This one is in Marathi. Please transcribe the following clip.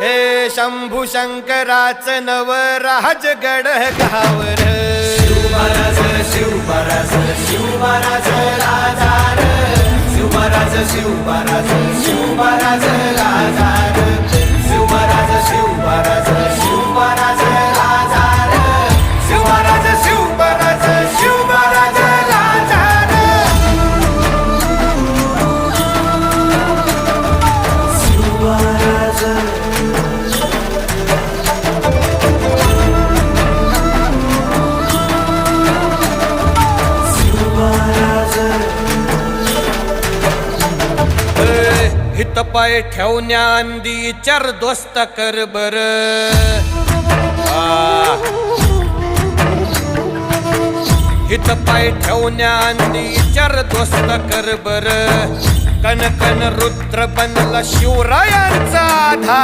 हे शंभू शंकराचं नवराज गड गावर शिवमहाराज शिवमहाराज शिवमहाराज राजार शिवमहाराज शिवमहाराज शिवमहाराज राजार शिवमहाराज शिवमहाराज शिवमहाराज राजार शिवमहाराज शिवमहाराज शिवमहाराज राजार शिवमहाराज हित पाय ठेवण्याआंदी चार दोस्त कर बर हित पाय ठेवण्याआंदी चार दोस्त कर बर कन कन रुद्र बनला शिवरायांचा आधार